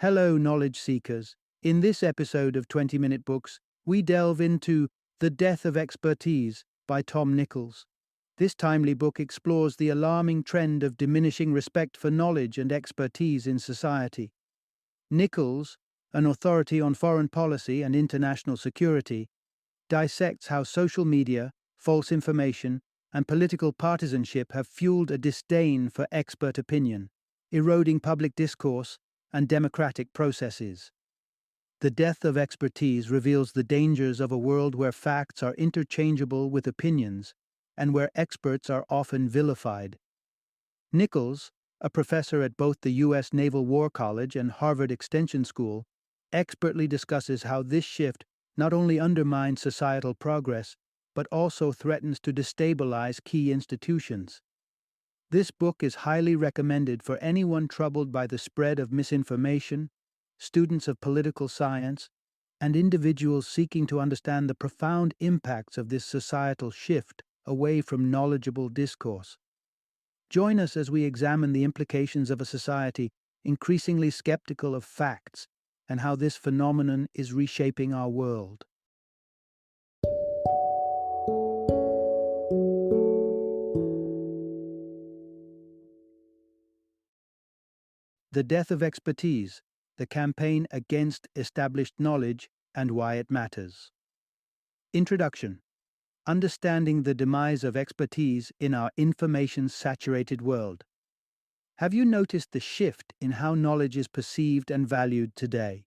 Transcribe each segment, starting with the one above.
Hello, knowledge seekers. In this episode of 20-Minute Books, we delve into The Death of Expertise by Tom Nichols. This timely book explores the alarming trend of diminishing respect for knowledge and expertise in society. Nichols, an authority on foreign policy and international security, dissects how social media, false information, and political partisanship have fueled a disdain for expert opinion, eroding public discourse and democratic processes. The death of expertise reveals the dangers of a world where facts are interchangeable with opinions and where experts are often vilified. Nichols, a professor at both the U.S. Naval War College and Harvard Extension School, expertly discusses how this shift not only undermines societal progress, but also threatens to destabilize key institutions. This book is highly recommended for anyone troubled by the spread of misinformation, students of political science, and individuals seeking to understand the profound impacts of this societal shift away from knowledgeable discourse. Join us as we examine the implications of a society increasingly skeptical of facts and how this phenomenon is reshaping our world. The Death of Expertise, the campaign against established knowledge and why it matters. Introduction. Understanding the demise of expertise in our information-saturated world. Have you noticed the shift in how knowledge is perceived and valued today?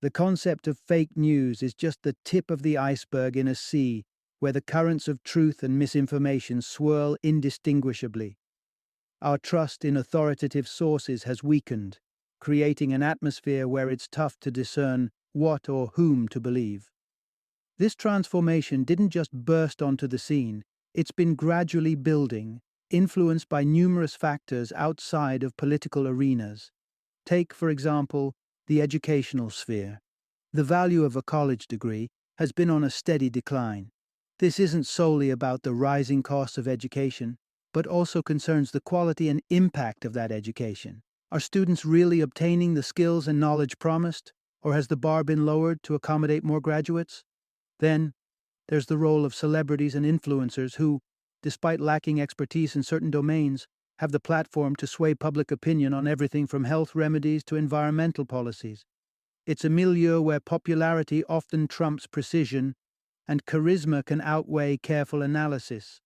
The concept of fake news is just the tip of the iceberg in a sea where the currents of truth and misinformation swirl indistinguishably. Our trust in authoritative sources has weakened, creating an atmosphere where it's tough to discern what or whom to believe. This transformation didn't just burst onto the scene, it's been gradually building, influenced by numerous factors outside of political arenas. Take, for example, the educational sphere. The value of a college degree has been on a steady decline. This isn't solely about the rising costs of education, but also concerns the quality and impact of that education. Are students really obtaining the skills and knowledge promised, or has the bar been lowered to accommodate more graduates? Then, there's the role of celebrities and influencers who, despite lacking expertise in certain domains, have the platform to sway public opinion on everything from health remedies to environmental policies. It's a milieu where popularity often trumps precision, and charisma can outweigh careful analysis.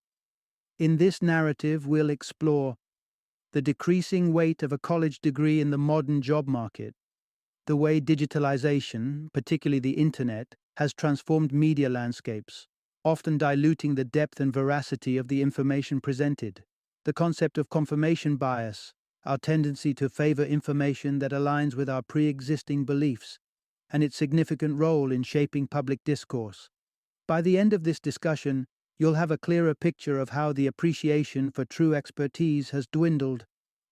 In this narrative, we'll explore the decreasing weight of a college degree in the modern job market, the way digitalization, particularly the internet, has transformed media landscapes, often diluting the depth and veracity of the information presented, the concept of confirmation bias, our tendency to favor information that aligns with our pre-existing beliefs, and its significant role in shaping public discourse. By the end of this discussion, you'll have a clearer picture of how the appreciation for true expertise has dwindled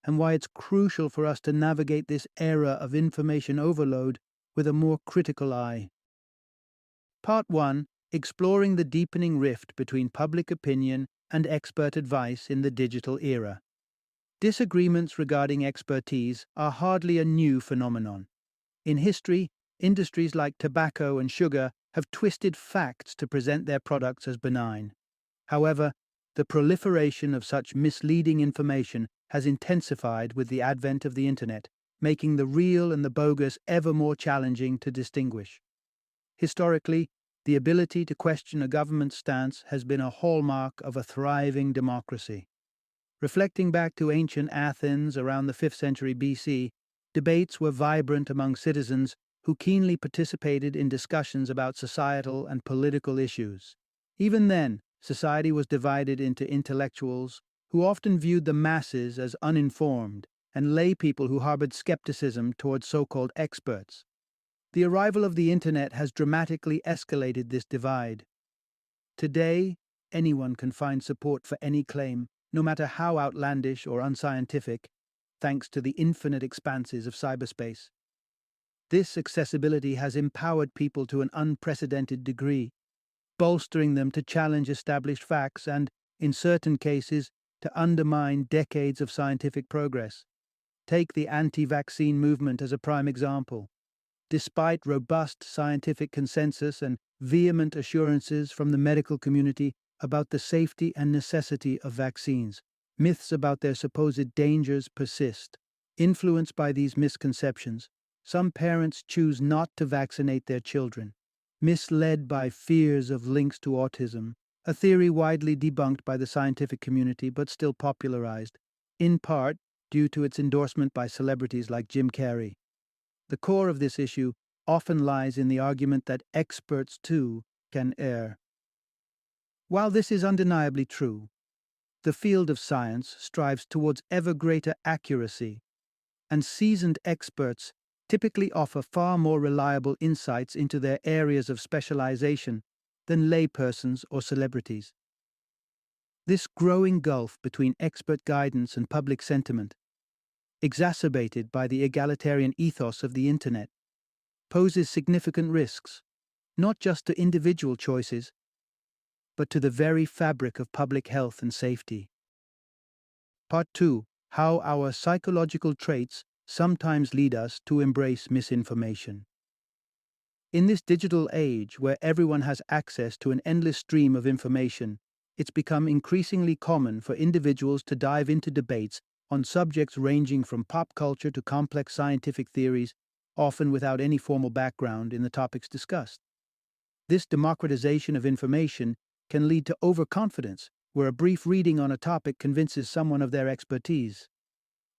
and why it's crucial for us to navigate this era of information overload with a more critical eye. Part 1. Exploring the deepening rift between public opinion and expert advice in the digital era. Disagreements regarding expertise are hardly a new phenomenon. In history, industries like tobacco and sugar have twisted facts to present their products as benign. However, the proliferation of such misleading information has intensified with the advent of the internet, making the real and the bogus ever more challenging to distinguish. Historically, the ability to question a government's stance has been a hallmark of a thriving democracy. Reflecting back to ancient Athens around the 5th century BC, debates were vibrant among citizens who keenly participated in discussions about societal and political issues. Even then, society was divided into intellectuals, who often viewed the masses as uninformed, and lay people who harbored skepticism towards so-called experts. The arrival of the internet has dramatically escalated this divide. Today, anyone can find support for any claim, no matter how outlandish or unscientific, thanks to the infinite expanses of cyberspace. This accessibility has empowered people to an unprecedented degree, bolstering them to challenge established facts and, in certain cases, to undermine decades of scientific progress. Take the anti-vaccine movement as a prime example. Despite robust scientific consensus and vehement assurances from the medical community about the safety and necessity of vaccines, myths about their supposed dangers persist. Influenced by these misconceptions, some parents choose not to vaccinate their children, misled by fears of links to autism, a theory widely debunked by the scientific community but still popularized, in part due to its endorsement by celebrities like Jim Carrey. The core of this issue often lies in the argument that experts, too, can err. While this is undeniably true, the field of science strives towards ever greater accuracy, and seasoned experts typically offer far more reliable insights into their areas of specialization than laypersons or celebrities. This growing gulf between expert guidance and public sentiment, exacerbated by the egalitarian ethos of the Internet, poses significant risks, not just to individual choices, but to the very fabric of public health and safety. Part 2. How our psychological traits sometimes lead us to embrace misinformation. In this digital age where everyone has access to an endless stream of information, it's become increasingly common for individuals to dive into debates on subjects ranging from pop culture to complex scientific theories, often without any formal background in the topics discussed. This democratization of information can lead to overconfidence, where a brief reading on a topic convinces someone of their expertise.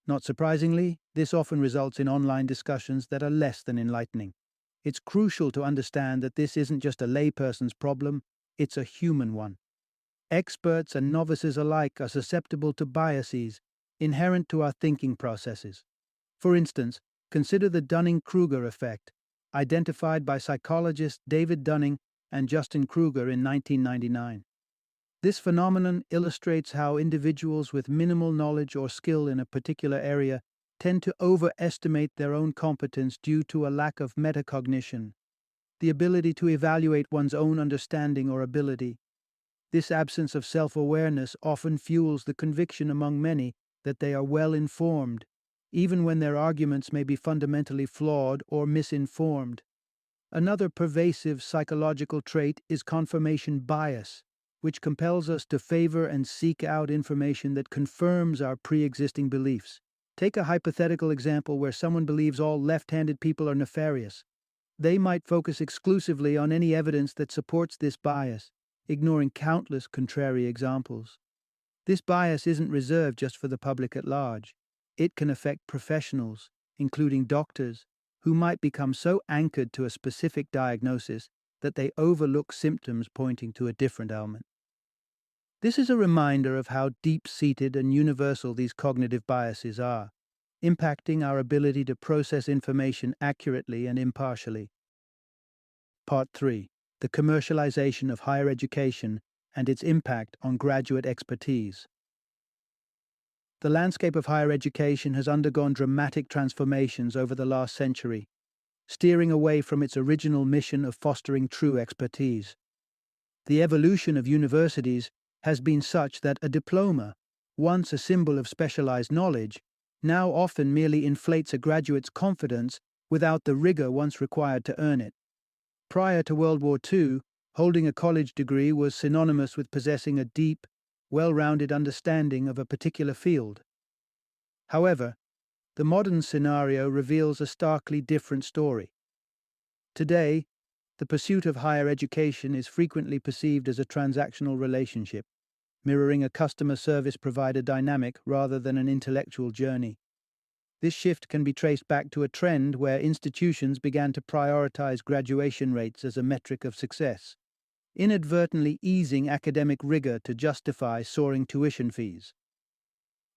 Not surprisingly, this often results in online discussions that are less than enlightening. It's crucial to understand that this isn't just a layperson's problem, it's a human one. Experts and novices alike are susceptible to biases inherent to our thinking processes. For instance, consider the Dunning-Kruger effect, identified by psychologists David Dunning and Justin Kruger in 1999. This phenomenon illustrates how individuals with minimal knowledge or skill in a particular area tend to overestimate their own competence due to a lack of metacognition, the ability to evaluate one's own understanding or ability. This absence of self-awareness often fuels the conviction among many that they are well informed, even when their arguments may be fundamentally flawed or misinformed. Another pervasive psychological trait is confirmation bias, which compels us to favor and seek out information that confirms our pre-existing beliefs. Take a hypothetical example where someone believes all left-handed people are nefarious. They might focus exclusively on any evidence that supports this bias, ignoring countless contrary examples. This bias isn't reserved just for the public at large. It can affect professionals, including doctors, who might become so anchored to a specific diagnosis that they overlook symptoms pointing to a different ailment. This is a reminder of how deep-seated and universal these cognitive biases are, impacting our ability to process information accurately and impartially. Part 3. The commercialization of higher education and its impact on graduate expertise. The landscape of higher education has undergone dramatic transformations over the last century, steering away from its original mission of fostering true expertise. The evolution of universities has been such that a diploma, once a symbol of specialized knowledge, now often merely inflates a graduate's confidence without the rigor once required to earn it. Prior to World War II, holding a college degree was synonymous with possessing a deep, well-rounded understanding of a particular field. However, the modern scenario reveals a starkly different story. Today, the pursuit of higher education is frequently perceived as a transactional relationship, mirroring a customer service provider dynamic rather than an intellectual journey. This shift can be traced back to a trend where institutions began to prioritize graduation rates as a metric of success, inadvertently easing academic rigor to justify soaring tuition fees.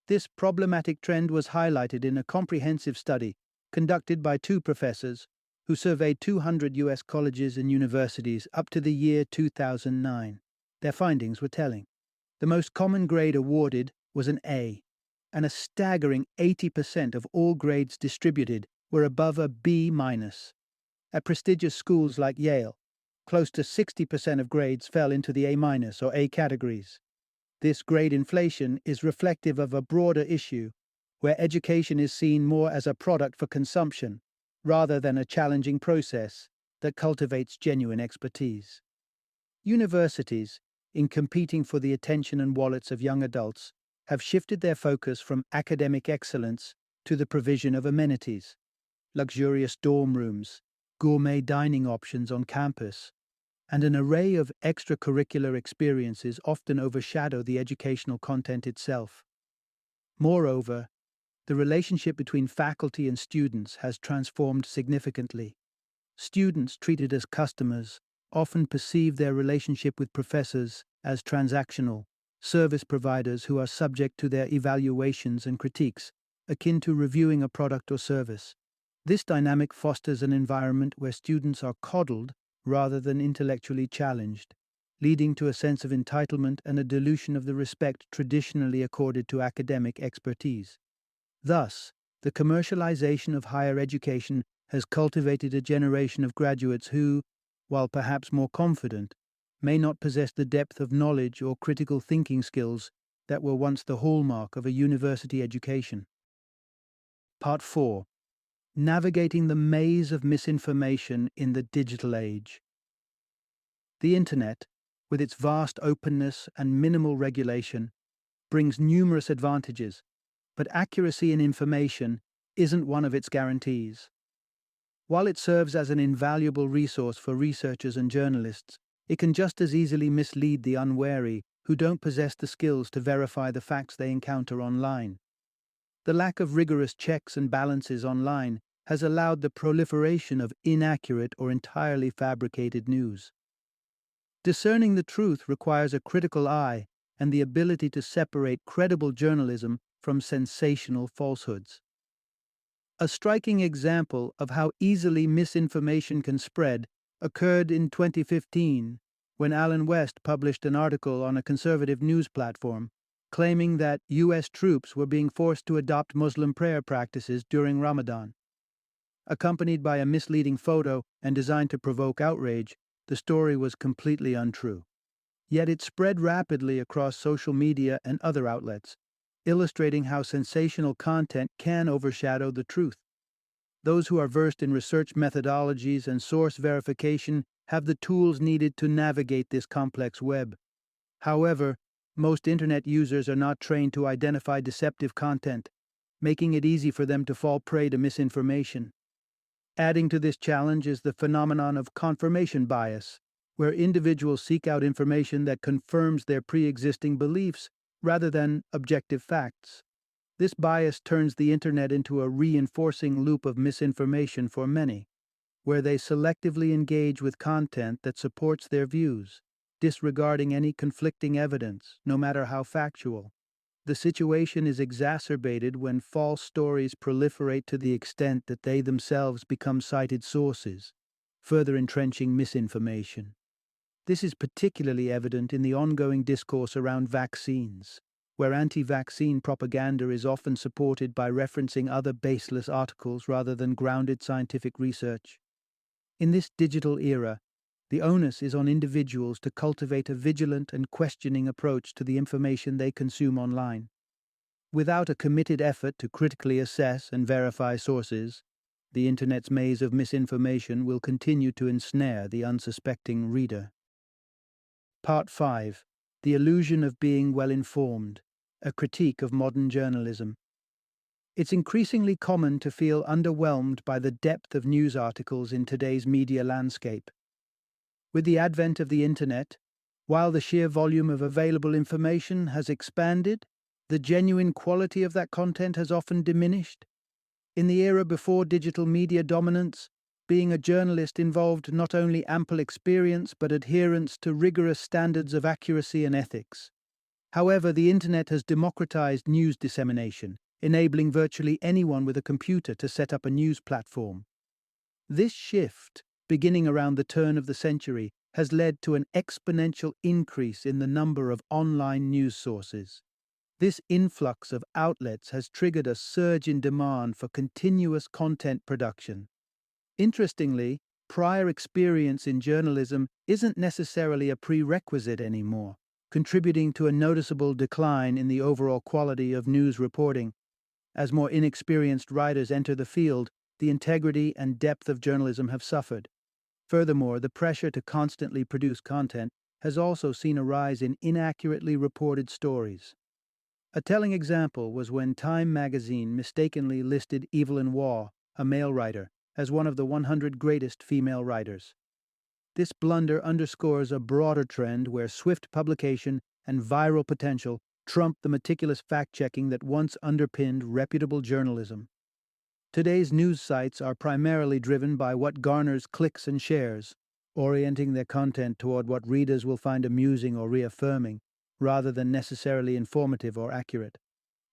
This problematic trend was highlighted in a comprehensive study conducted by two professors who surveyed 200 U.S. colleges and universities up to the year 2009. Their findings were telling. The most common grade awarded was an A, and a staggering 80% of all grades distributed were above a B-. At prestigious schools like Yale, close to 60% of grades fell into the A- or A categories. This grade inflation is reflective of a broader issue, where education is seen more as a product for consumption rather than a challenging process that cultivates genuine expertise. Universities, in competing for the attention and wallets of young adults, have shifted their focus from academic excellence to the provision of amenities, luxurious dorm rooms, gourmet dining options on campus, and an array of extracurricular experiences often overshadow the educational content itself. Moreover, the relationship between faculty and students has transformed significantly. Students, treated as customers, often perceive their relationship with professors as transactional, service providers who are subject to their evaluations and critiques, akin to reviewing a product or service. This dynamic fosters an environment where students are coddled rather than intellectually challenged, leading to a sense of entitlement and a dilution of the respect traditionally accorded to academic expertise. Thus, the commercialization of higher education has cultivated a generation of graduates who, while perhaps more confident, may not possess the depth of knowledge or critical thinking skills that were once the hallmark of a university education. Part 4. Navigating the maze of misinformation in the digital age. The Internet, with its vast openness and minimal regulation, brings numerous advantages, but accuracy in information isn't one of its guarantees. While it serves as an invaluable resource for researchers and journalists, it can just as easily mislead the unwary who don't possess the skills to verify the facts they encounter online. The lack of rigorous checks and balances online has allowed the proliferation of inaccurate or entirely fabricated news. Discerning the truth requires a critical eye and the ability to separate credible journalism from sensational falsehoods. A striking example of how easily misinformation can spread occurred in 2015 when Alan West published an article on a conservative news platform claiming that U.S. troops were being forced to adopt Muslim prayer practices during Ramadan. Accompanied by a misleading photo and designed to provoke outrage, the story was completely untrue. Yet it spread rapidly across social media and other outlets, illustrating how sensational content can overshadow the truth. Those who are versed in research methodologies and source verification have the tools needed to navigate this complex web. However, most Internet users are not trained to identify deceptive content, making it easy for them to fall prey to misinformation. Adding to this challenge is the phenomenon of confirmation bias, where individuals seek out information that confirms their pre-existing beliefs rather than objective facts. This bias turns the Internet into a reinforcing loop of misinformation for many, where they selectively engage with content that supports their views, disregarding any conflicting evidence, no matter how factual. The situation is exacerbated when false stories proliferate to the extent that they themselves become cited sources, further entrenching misinformation. This is particularly evident in the ongoing discourse around vaccines, where anti-vaccine propaganda is often supported by referencing other baseless articles rather than grounded scientific research. In this digital era, the onus is on individuals to cultivate a vigilant and questioning approach to the information they consume online. Without a committed effort to critically assess and verify sources, the Internet's maze of misinformation will continue to ensnare the unsuspecting reader. Part 5. The Illusion of Being Well-Informed, a Critique of Modern Journalism. It's increasingly common to feel underwhelmed by the depth of news articles in today's media landscape. With the advent of the Internet, while the sheer volume of available information has expanded, the genuine quality of that content has often diminished. In the era before digital media dominance, being a journalist involved not only ample experience but adherence to rigorous standards of accuracy and ethics. However, the Internet has democratized news dissemination, enabling virtually anyone with a computer to set up a news platform. This shift, beginning around the turn of the century, has led to an exponential increase in the number of online news sources. This influx of outlets has triggered a surge in demand for continuous content production. Interestingly, prior experience in journalism isn't necessarily a prerequisite anymore, contributing to a noticeable decline in the overall quality of news reporting. As more inexperienced writers enter the field, the integrity and depth of journalism have suffered. Furthermore, the pressure to constantly produce content has also seen a rise in inaccurately reported stories. A telling example was when Time magazine mistakenly listed Evelyn Waugh, a male writer, as one of the 100 greatest female writers. This blunder underscores a broader trend where swift publication and viral potential trump the meticulous fact-checking that once underpinned reputable journalism. Today's news sites are primarily driven by what garners clicks and shares, orienting their content toward what readers will find amusing or reaffirming, rather than necessarily informative or accurate.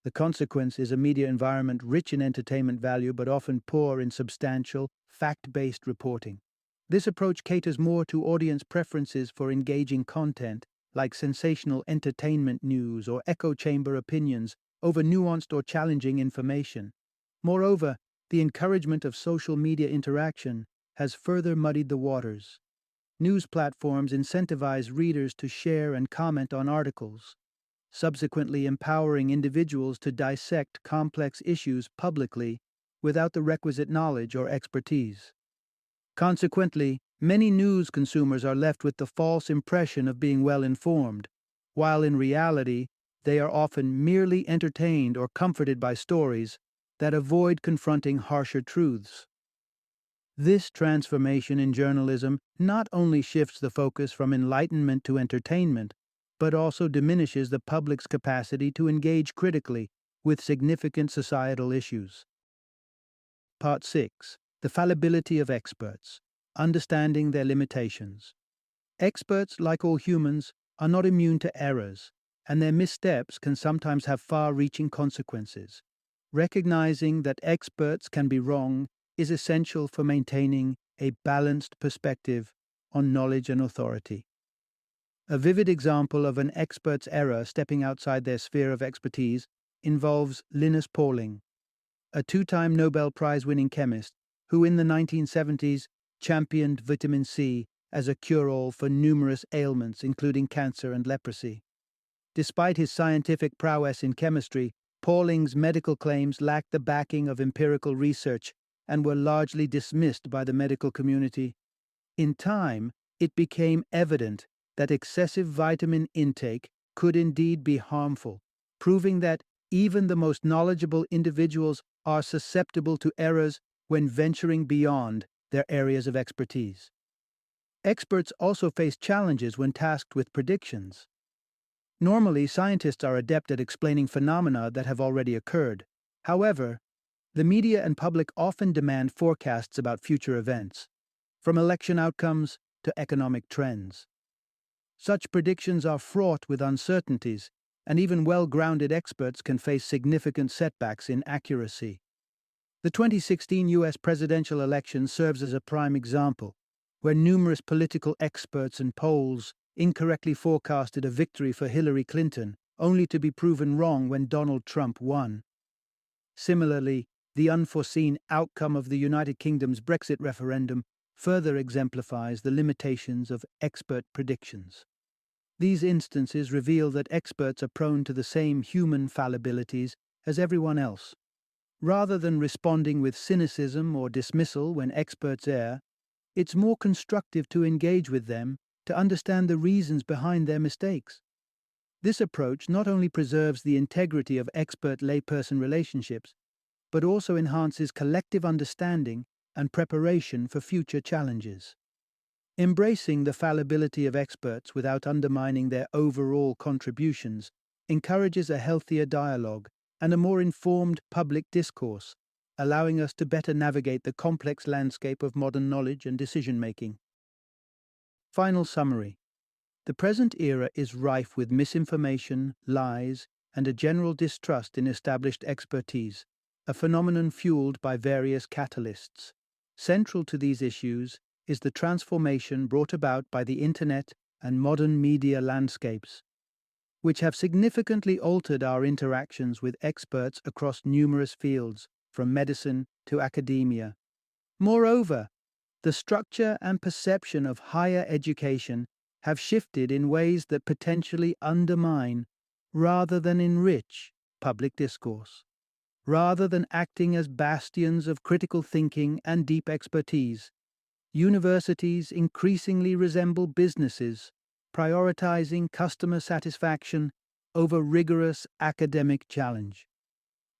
The consequence is a media environment rich in entertainment value but often poor in substantial, fact-based reporting. This approach caters more to audience preferences for engaging content, like sensational entertainment news or echo chamber opinions, over nuanced or challenging information. Moreover, the encouragement of social media interaction has further muddied the waters. News platforms incentivize readers to share and comment on articles, subsequently empowering individuals to dissect complex issues publicly without the requisite knowledge or expertise. Consequently, many news consumers are left with the false impression of being well informed, while in reality, they are often merely entertained or comforted by stories that avoid confronting harsher truths. This transformation in journalism not only shifts the focus from enlightenment to entertainment, but also diminishes the public's capacity to engage critically with significant societal issues. Part 6. The fallibility of experts. Understanding their limitations. Experts, like all humans, are not immune to errors, and their missteps can sometimes have far-reaching consequences. Recognizing that experts can be wrong is essential for maintaining a balanced perspective on knowledge and authority. A vivid example of an expert's error stepping outside their sphere of expertise involves Linus Pauling, a two-time Nobel Prize-winning chemist who in the 1970s championed vitamin C as a cure-all for numerous ailments including cancer and leprosy. Despite his scientific prowess in chemistry, Pauling's medical claims lacked the backing of empirical research and were largely dismissed by the medical community. In time, it became evident that excessive vitamin intake could indeed be harmful, proving that even the most knowledgeable individuals are susceptible to errors when venturing beyond their areas of expertise. Experts also face challenges when tasked with predictions. Normally, scientists are adept at explaining phenomena that have already occurred. However, the media and public often demand forecasts about future events, from election outcomes to economic trends. Such predictions are fraught with uncertainties, and even well-grounded experts can face significant setbacks in accuracy. The 2016 U.S. presidential election serves as a prime example, where numerous political experts and polls incorrectly forecasted a victory for Hillary Clinton, only to be proven wrong when Donald Trump won. Similarly, the unforeseen outcome of the United Kingdom's Brexit referendum further exemplifies the limitations of expert predictions. These instances reveal that experts are prone to the same human fallibilities as everyone else. Rather than responding with cynicism or dismissal when experts err, it's more constructive to engage with them to understand the reasons behind their mistakes. This approach not only preserves the integrity of expert-layperson relationships, but also enhances collective understanding and preparation for future challenges. Embracing the fallibility of experts without undermining their overall contributions encourages a healthier dialogue and a more informed public discourse, allowing us to better navigate the complex landscape of modern knowledge and decision-making. Final summary. The present era is rife with misinformation, lies, and a general distrust in established expertise, a phenomenon fueled by various catalysts. Central to these issues is the transformation brought about by the Internet and modern media landscapes, which have significantly altered our interactions with experts across numerous fields, from medicine to academia. Moreover, the structure and perception of higher education have shifted in ways that potentially undermine, rather than enrich, public discourse. Rather than acting as bastions of critical thinking and deep expertise, universities increasingly resemble businesses, prioritizing customer satisfaction over rigorous academic challenge.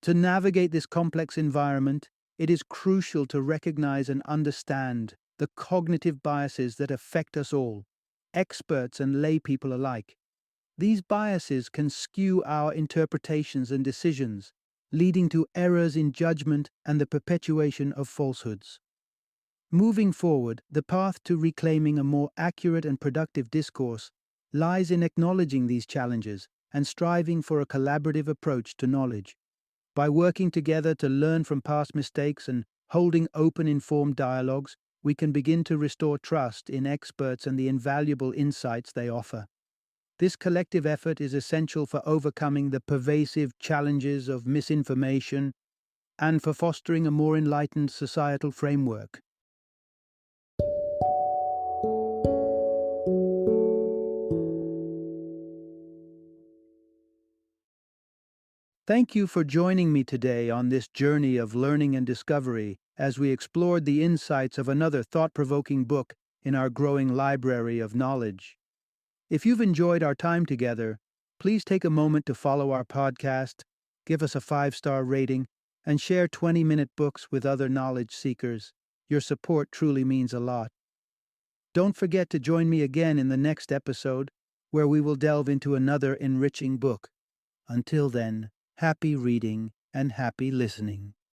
To navigate this complex environment, it is crucial to recognize and understand the cognitive biases that affect us all, experts and laypeople alike. These biases can skew our interpretations and decisions, leading to errors in judgment and the perpetuation of falsehoods. Moving forward, the path to reclaiming a more accurate and productive discourse lies in acknowledging these challenges and striving for a collaborative approach to knowledge. By working together to learn from past mistakes and holding open, informed dialogues, we can begin to restore trust in experts and the invaluable insights they offer. This collective effort is essential for overcoming the pervasive challenges of misinformation and for fostering a more enlightened societal framework. Thank you for joining me today on this journey of learning and discovery as we explored the insights of another thought-provoking book in our growing library of knowledge. If you've enjoyed our time together, please take a moment to follow our podcast, give us a 5-star rating, and share 20-minute books with other knowledge seekers. Your support truly means a lot. Don't forget to join me again in the next episode, where we will delve into another enriching book. Until then, happy reading and happy listening.